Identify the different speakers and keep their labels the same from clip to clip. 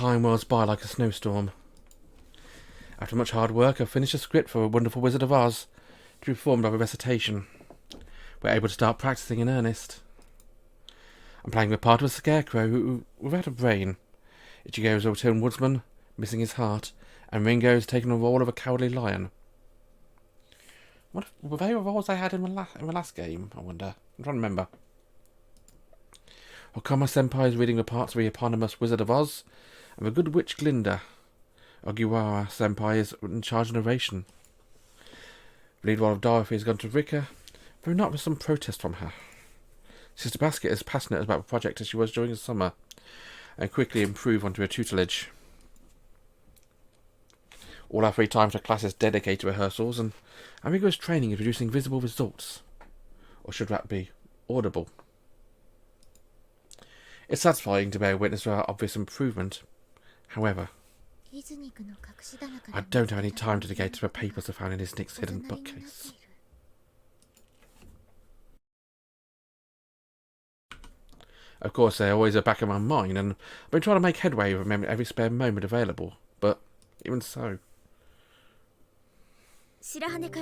Speaker 1: Time whirls by like a snowstorm. After much hard work, I've finished a script for A Wonderful Wizard of Oz to be performed by a recitation. We're able to start practicing in earnest. I'm playing the part of a scarecrow who, without a brain, Ichigo's a Tin Woodsman, missing his heart, and Ringo's taken the role of a cowardly lion. Were they the roles I had in my last game, I wonder? I'm trying to remember. Okama Senpai is reading the parts of the eponymous Wizard of Oz, and the good witch Glinda. Ogiwara Senpai is in charge of narration. The lead role of Dorothy has gone to Rika, though not with some protest from her. Sister Basket is passionate about the project as she was during the summer, and quickly improved under her tutelage. All our free time to class is dedicated to rehearsals, and our rigorous training is producing visible results. Or should that be audible? It's satisfying to bear witness to our obvious improvement. However, I don't have any time to dedicate to the papers I found in his Nick's hidden bookcase. Of course, they're always at the back of my mind, and I've been trying to make headway with every spare moment available, but even so. President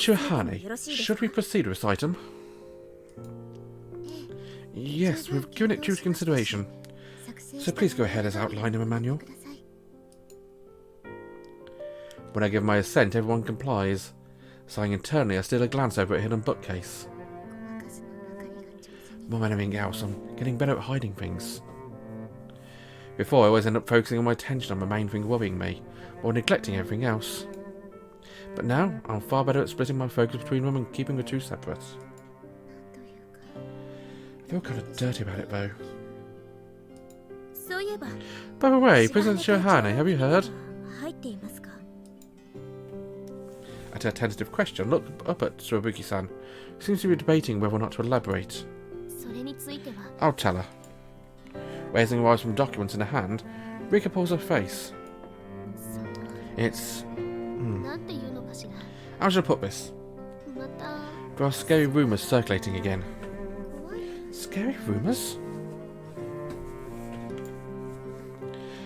Speaker 1: Shirahane, should we proceed with this item? Yes, we've given it due consideration, so please go ahead as outlined in the manual. When I give my assent, everyone complies. Sighing internally, I steal a glance over at a hidden bookcase. More than anything else, I'm getting better at hiding things. Before, I always end up focusing all my attention on the main thing worrying me, or neglecting everything else. But now, I'm far better at splitting my focus between them and keeping the two separate. I feel kind of dirty about it, though. By the way, President Shirahane, have you heard? At her tentative question, look up at Tsurubuki-san, who seems to be debating whether or not to elaborate. I'll tell her. Raising her eyes from documents in her hand, Rika pulls her face. It's... How should I put this? There are scary rumours circulating again. Scary rumours?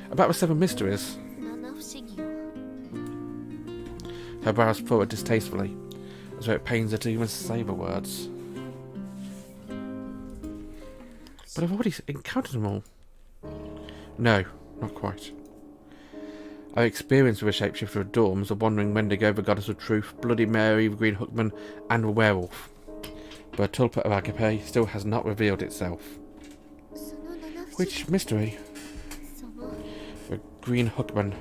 Speaker 1: About the 7 mysteries. Her brows furrowed distastefully, as though it pains her to even say the words. But I've already encountered them all. No, not quite. I've experienced with the shapeshifter of Dorms, the wandering Wendigo, the goddess of truth, Bloody Mary, the green Hookman, and the werewolf. But Tulpa of Agape still has not revealed itself. Which mystery? The green Hookman.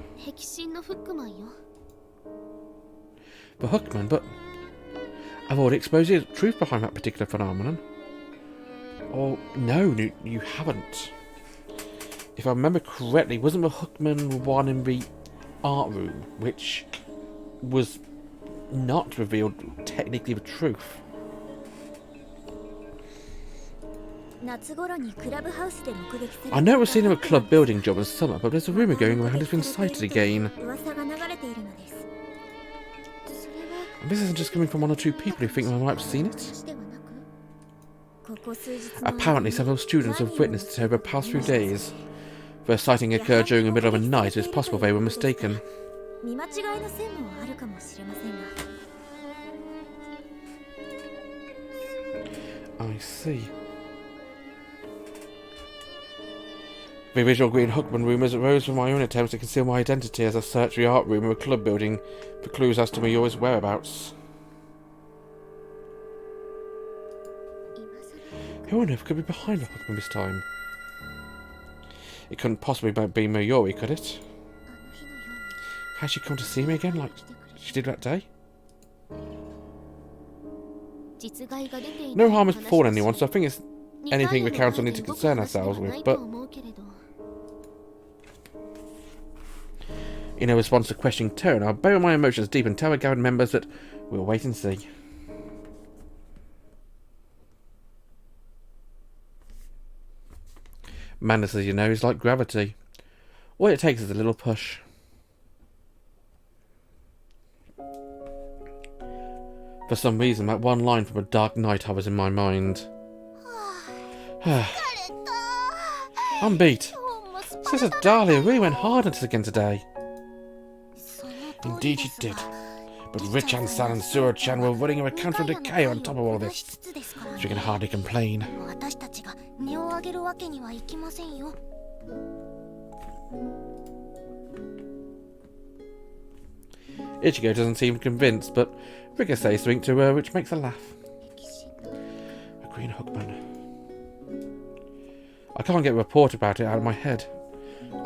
Speaker 1: The Hookman, but I've already exposed the truth behind that particular phenomenon. Oh, no, you haven't. If I remember correctly, wasn't the Hookman one in the art room, which was not revealed technically the truth? I know it was seen in a club building job in summer, but there's a rumour going around it's been sighted again. And this isn't just coming from 1 or 2 people who think I might have seen it. Apparently, several students have witnessed it over the past few days. Their sighting occurred during the middle of the night, it's possible they were mistaken. I see. The original Green Hookman rumours arose from my own attempts to conceal my identity as I searched the art room of a club building for clues as to Mayuri's whereabouts. Who on earth could be behind the Hookman this time? It couldn't possibly be Mayuri, could it? Has she come to see me again like she did that day? No harm has befallen anyone, so I think it's anything the council need to concern ourselves with, but... In a response to questioning tone, I'll bury my emotions deep and tell the gathered members that we'll wait and see. Madness, as you know, is like gravity. All it takes is a little push. For some reason, that one line from A Dark Night hovers in my mind. I'm beat. Sister Dahlia really went hard on us again today. Indeed she did. But Rich-chan-san and Suoh-chan were running a Council of Nicaea on top of all this, so we can hardly complain. Ichigo doesn't seem convinced, but Rika says something to her which makes her laugh. A green Hookman. I can't get a report about it out of my head.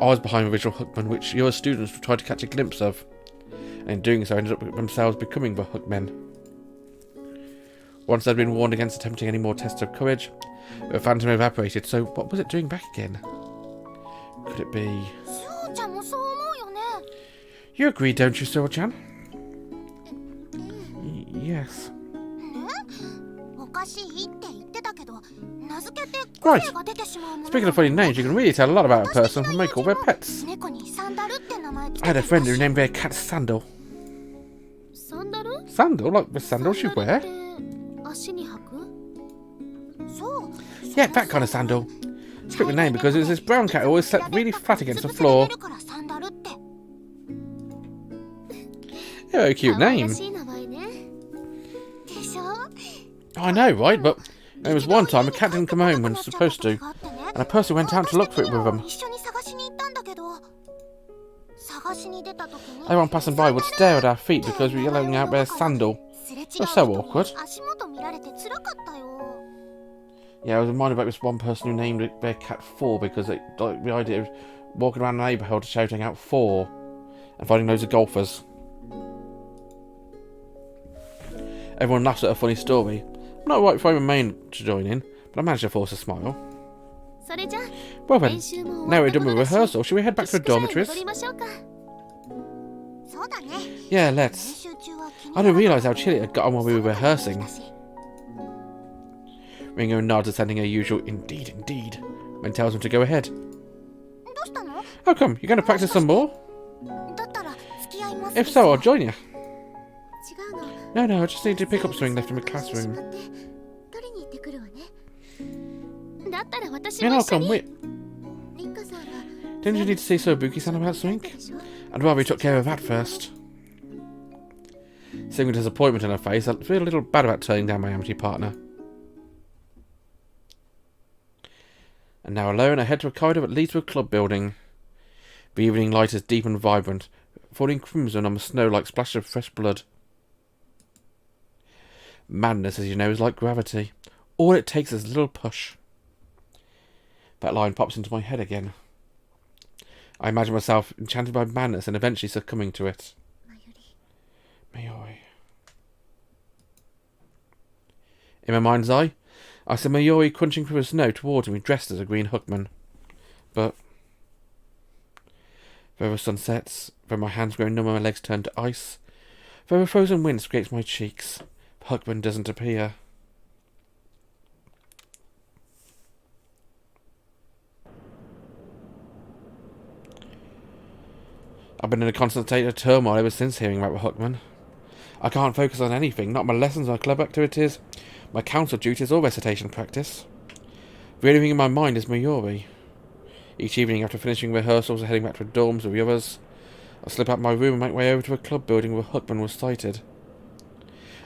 Speaker 1: I was behind the original Hookman, which your students tried to catch a glimpse of, and in doing so ended up themselves becoming the Hookmen. Once they'd been warned against attempting any more tests of courage, the phantom evaporated, so what was it doing back again? Could it be... You agree, don't you, Suoh-chan? Yes. Right. Speaking of funny names, you can really tell a lot about a person from what they call their pets. I had a friend who named their cat Sandal. Sandal? Like the sandals you wear? Yeah, that kind of sandal. She picked the name because it was this brown cat who always slept really flat against the floor. Very cute name. I know, right? But there was one time a cat didn't come home when it was supposed to, and a person went out to look for it with them. Everyone passing by would stare at our feet because we were yelling out their sandal. It was so awkward. Yeah, I was reminded about this one person who named their cat Four because the idea of walking around the neighbourhood shouting out Four and finding loads of golfers. Everyone laughs at a funny story. I'm not right for Main to join in, but I managed to force a smile. Well then, now we're done with rehearsal, shall we head back to the dormitories? Yeah, let's. I didn't realise how chilly it had got on while we were rehearsing. Ringo nods, sending her usual indeed, indeed, when tells him to go ahead. How come? You're going to practice some more? If so, I'll join you. No, I just need to pick up something left in my classroom. Then I'll come with. Didn't you need to see Sobuki-san about something? I'd rather we took care of that first. Seeing the disappointment in her face, I feel a little bad about turning down my Amitié partner. And now alone, I head to a corridor that leads to a club building. The evening light is deep and vibrant, falling crimson on the snow like splashes of fresh blood. Madness, as you know, is like gravity. All it takes is a little push. That line pops into my head again. I imagine myself enchanted by madness and eventually succumbing to it. Mayuri. In my mind's eye, I see Mayuri crunching through the snow towards me, dressed as a green Hookman. But there the sun sets, though my hands grow numb and my legs turn to ice, though a frozen wind scrapes my cheeks, Hookman doesn't appear. I've been in a constant state of turmoil ever since hearing about the Hookman. I can't focus on anything, not my lessons, my club activities, my council duties or recitation practice. The only thing in my mind is Mayuri. Each evening after finishing rehearsals and heading back to the dorms with the others, I slip out of my room and make my way over to a club building where Hookman was sighted.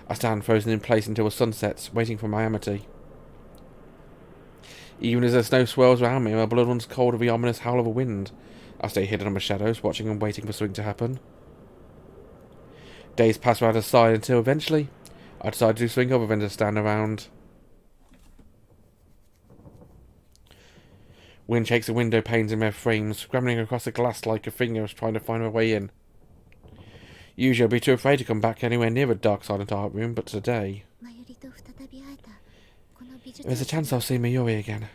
Speaker 1: I stand frozen in place until the sun sets, waiting for my Amitié. Even as the snow swirls around me and my blood runs cold with the ominous howl of a wind, I stay hidden in the shadows, watching and waiting for something to happen. Days pass without a sign until eventually I decide to do something other than to stand around. Wind shakes the window panes in their frames, scrambling across the glass like a finger trying to find my way in. Usually I'd be too afraid to come back anywhere near a dark silent art room, but today there's a chance I'll see Mayuri again.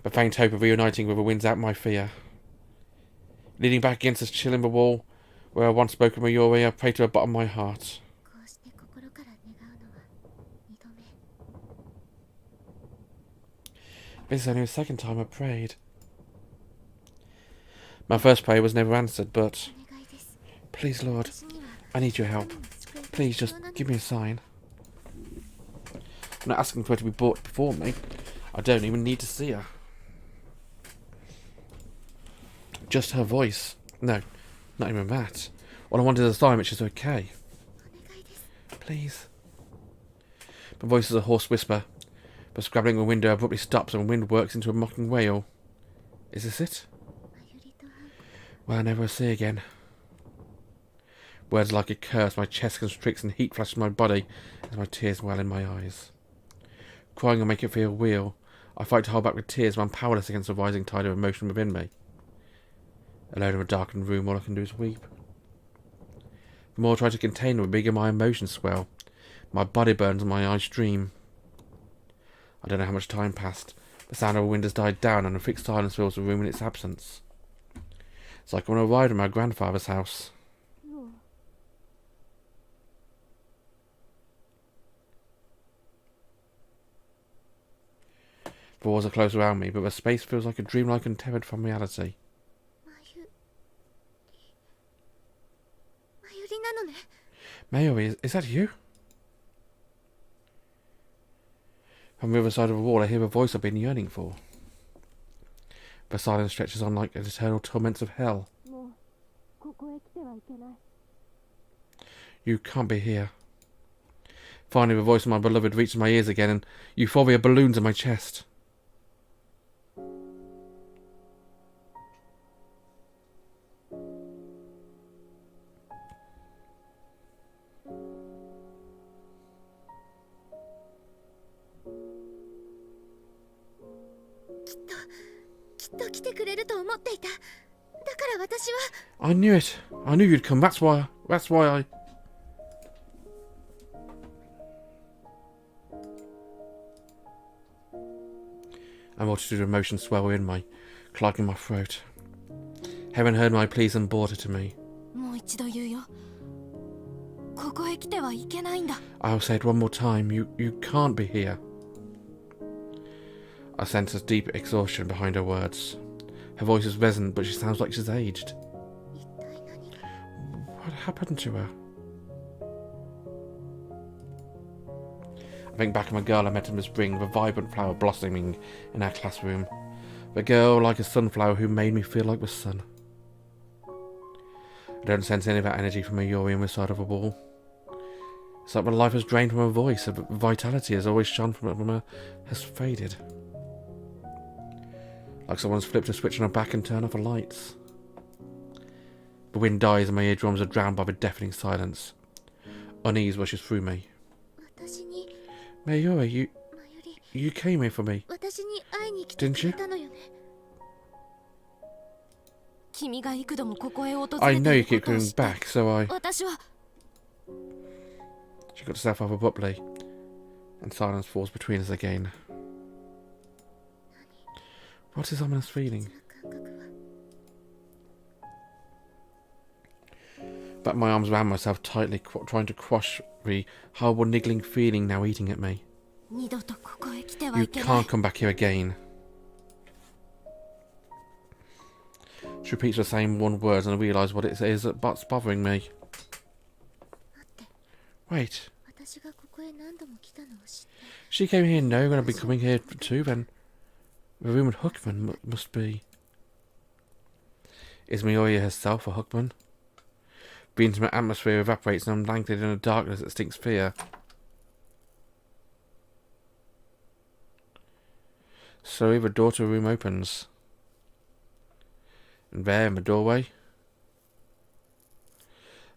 Speaker 1: The faint hope of reuniting with her wins out my fear. Leaning back against this chill in the wall, where I once spoke of Mayuri, I pray to the bottom of my heart. This is only the second time I prayed. My first prayer was never answered, but please, Lord, I need your help. Please, just give me a sign. I'm not asking for her to be brought before me. I don't even need to see her. Just her voice. No, not even that. All I wanted is a sign that she's okay. Please. My voice is a hoarse whisper, but scrabbling a window abruptly stops and wind works into a mocking wail. Is this it? Will I never see again? Words like a curse, my chest constricts and heat flashes my body as my tears well in my eyes. Crying will make it feel real. I fight to hold back the tears, but I'm powerless against the rising tide of emotion within me. Alone in a darkened room, all I can do is weep. The more I try to contain them, the bigger my emotions swell. My body burns and my eyes stream. I don't know how much time passed. The sound of a wind has died down and a thick silence fills the room in its absence. It's like when I arrived at my grandfather's house. The walls are closed around me, but the space feels like a dreamlike and tethered from reality. Mayuri, is that you? From the other side of the wall, I hear a voice I've been yearning for. The silence stretches on like the eternal torments of hell. You can't be here. Finally, the voice of my beloved reaches my ears again, and euphoria balloons in my chest. I knew it. I knew you'd come. That's why I... A multitude of emotions swell within me, clogging my throat. Heaven heard my pleas and brought it to me. I'll say it one more time. You can't be here. I sense a deep exhaustion behind her words. Her voice is resonant, but she sounds like she's aged. What happened to her? I think back of my girl I met in the spring, the vibrant flower blossoming in our classroom. The girl like a sunflower who made me feel like the sun. I don't sense any of that energy from Mayuri on this side of the wall. It's like my life has drained from her voice. Her vitality has always shone from her has faded. Like someone's flipped a switch on her back and turned off the lights. The wind dies and my eardrums are drowned by the deafening silence. Unease rushes through me. Mayuri, you came here for me, didn't you? I know you keep coming back, so I... She got herself up abruptly, and silence falls between us again. What is ominous feeling? Back my arms around myself tightly, trying to quash the horrible niggling feeling now eating at me. You can't come back here again. She repeats the same one words and I realise what it is that's bothering me. Wait. She came here knowing I'd be coming here too, then the room at Hookman must be... Is Mayuri herself a Hookman? The intimate atmosphere evaporates and I'm blanketed in a darkness that stinks fear. Slowly the door to a room opens. And there in the doorway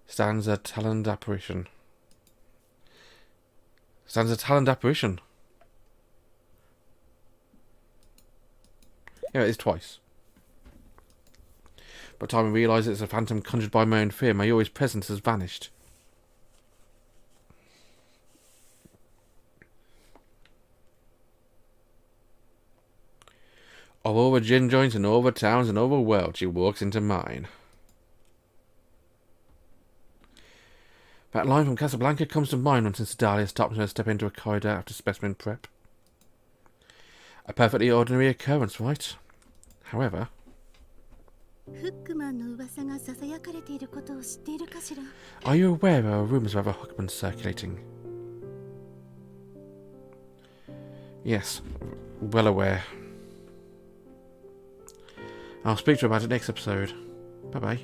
Speaker 1: stands a taloned apparition. Yeah, it is twice. By the time I realise it's a phantom conjured by my own fear, Mayuri's presence has vanished. Of all the gin joints and all the towns and all the world, she walks into mine. That line from Casablanca comes to mind when Sister Dahlia stops her step into a corridor after specimen prep. A perfectly ordinary occurrence, right? However... Are you aware there are rumours of other Hookmans circulating? Yes, well aware. I'll speak to her about it next episode. Bye bye.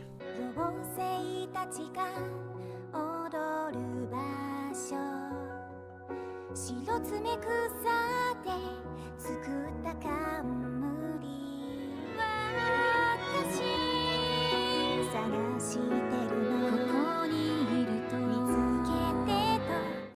Speaker 2: 妖精たちが踊る場所白爪草